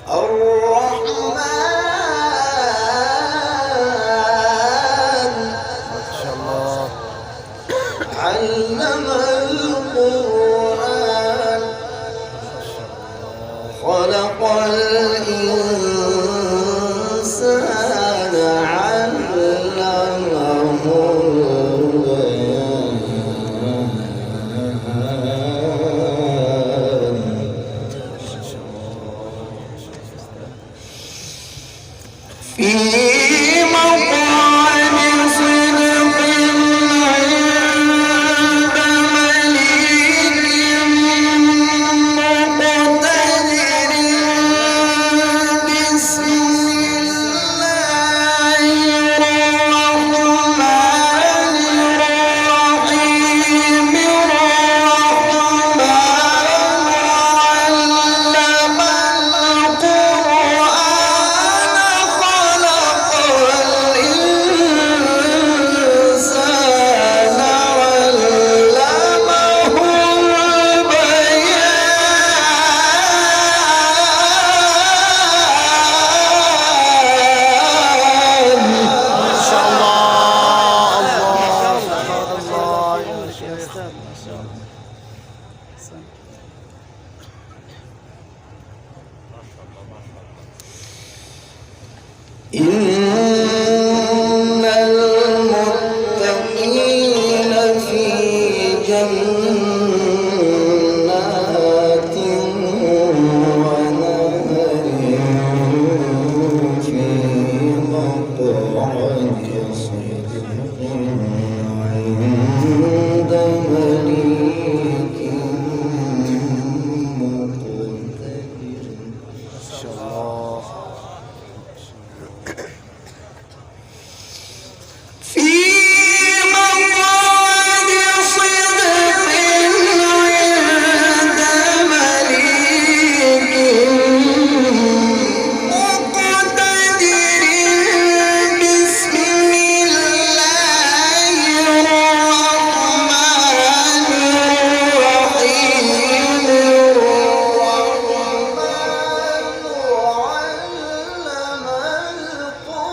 الرحمن ما شاء الله. علم القرآن خلق الإنسان علمه في مقعد صدق عند مليك مقتدر بسم الله الرحمن الرحيم الرحمن علم القرآن خلق الإنسان علمه البيان ما شاء الله. الله سبحان الله يا أستاذ. ما شاء الله. إن المتقين في جنات ونهر في مقعد صدق عند مليك مقتدر ما شاء الله. في مقعد صدق عند مليك مقتدر بسم الله الرحمن الرحيم الرحمن علم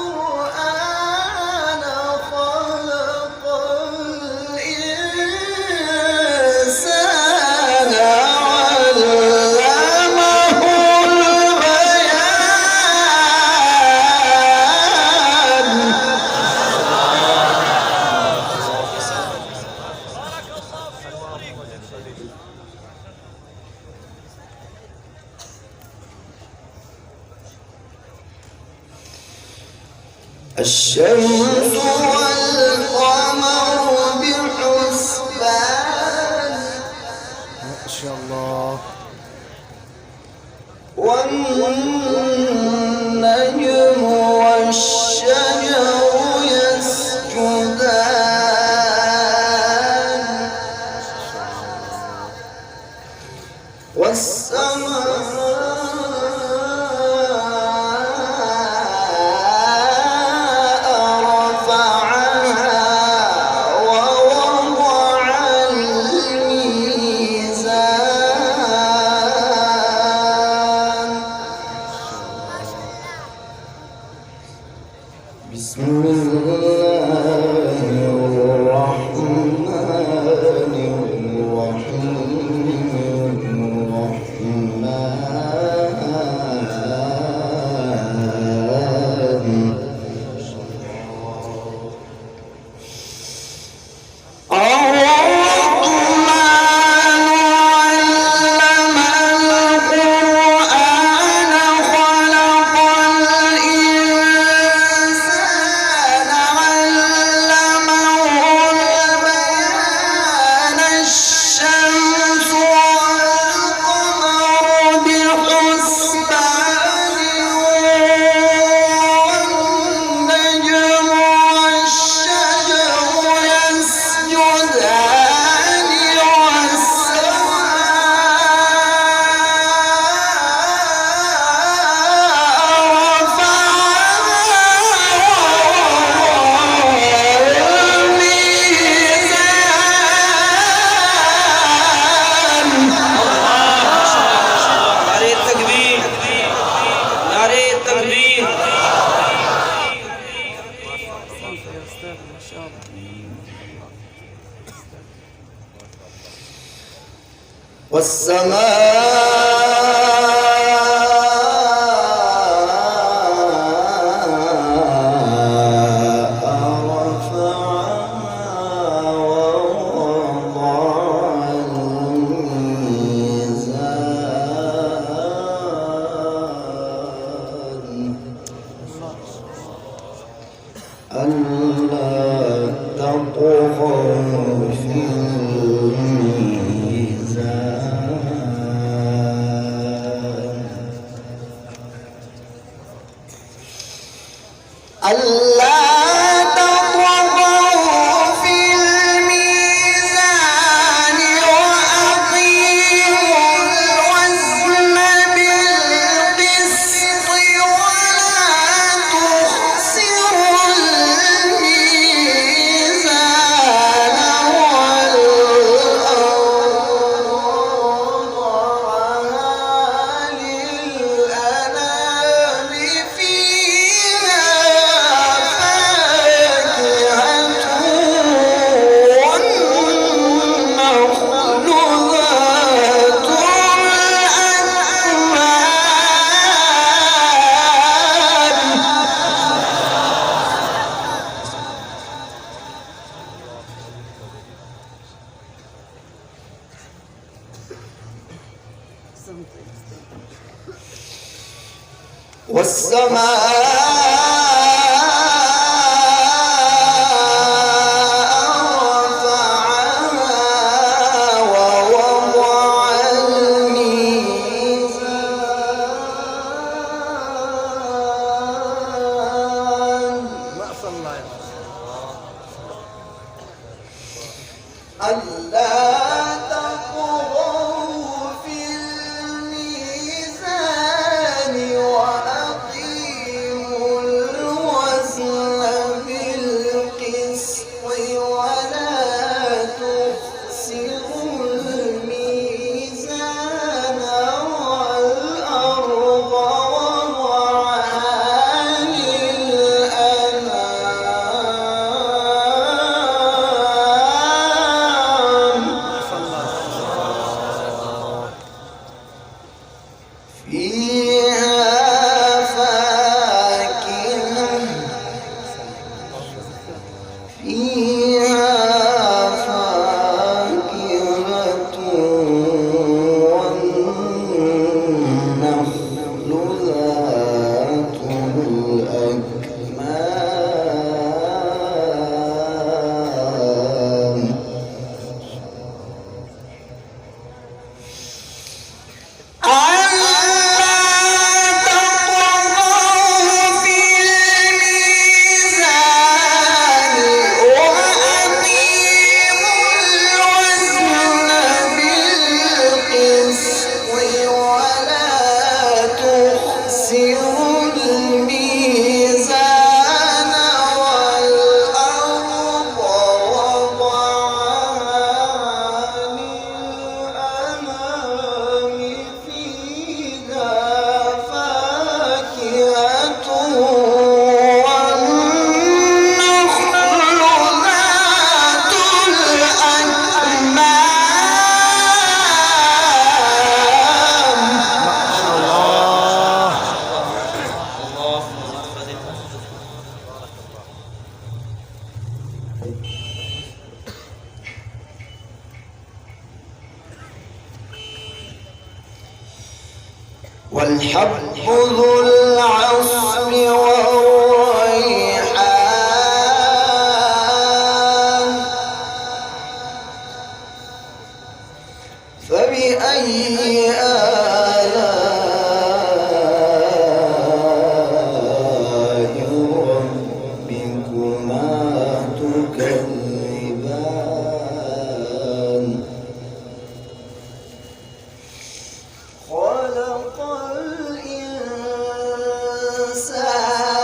القرآن خلق الإنسان علمه البيان الشمس والقمر بحسبان ما شاء الله. والنجم والشجر يسجدان والسماء رفعها ووضع الميزان بسم الله الرحمن الرحيم الرحمن علم القرآن خلق الإنسان والحب ذو العصف والريحان فبأي آلاء ربكما تكذبان خلق الإنسان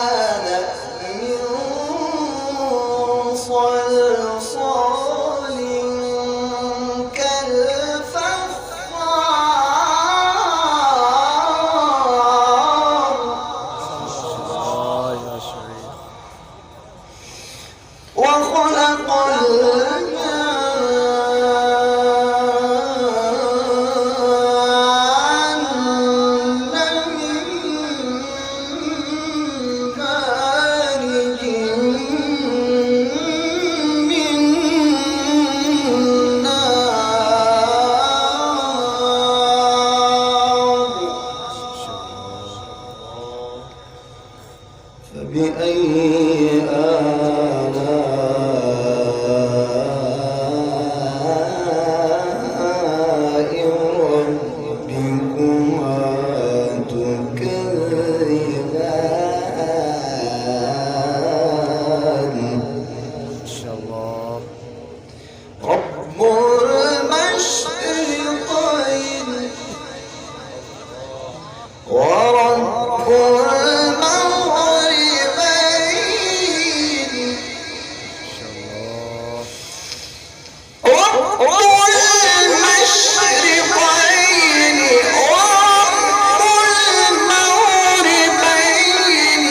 فبأي آلاء ربكما تكذبان ما شاء الله. رب المشرقين ورب المغربين ما شاء الله. رب المشرقين ورب المغربين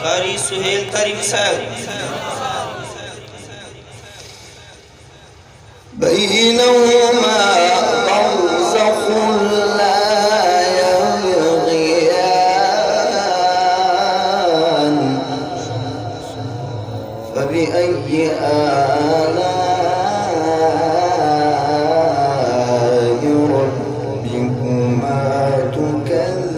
فبأي सुहेल करीम साहब بينهما برزخ لا يبغيان فبأي آلاء ربكما تكذبان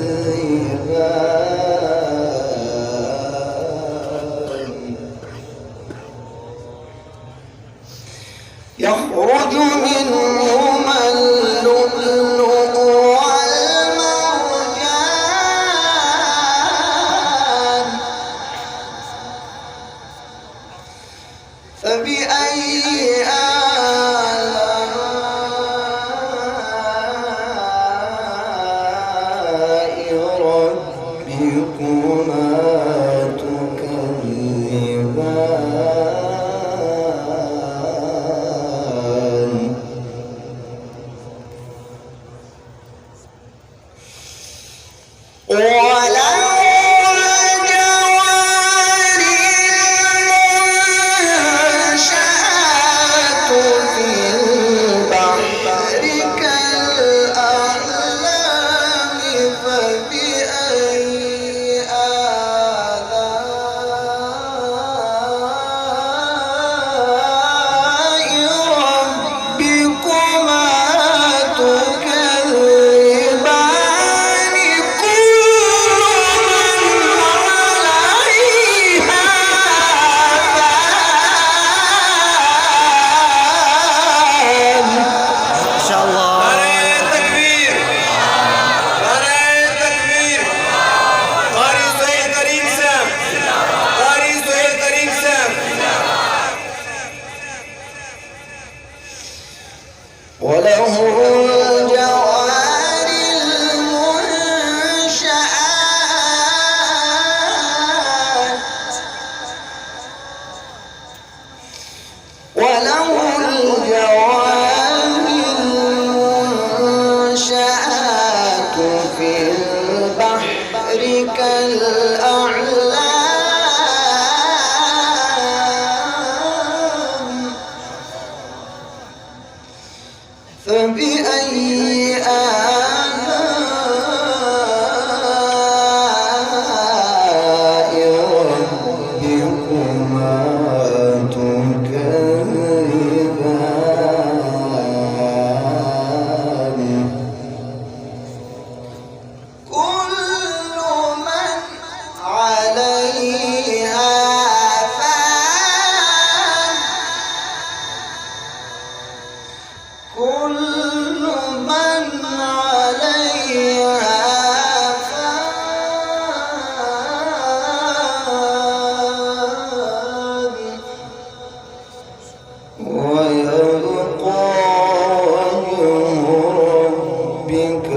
يخرج منهما اللؤلؤ والمرجان فبأي آلاء ربكما تكذبان وله الجوار المنشآت في البحر كالأعلام فبأي آلاء ربكما تكذبان ما شاء الله. तकबीर तकबीर कारी सुहेल करीम साहब कारी सुहेल करीम साहब وله الجوار المنشآت وله الجوار المنشآت في البحر كالأعلام فبأي آلاء ربكما تكذبان كل من عليها فان كل من عليها فان ويبقى وجه ربك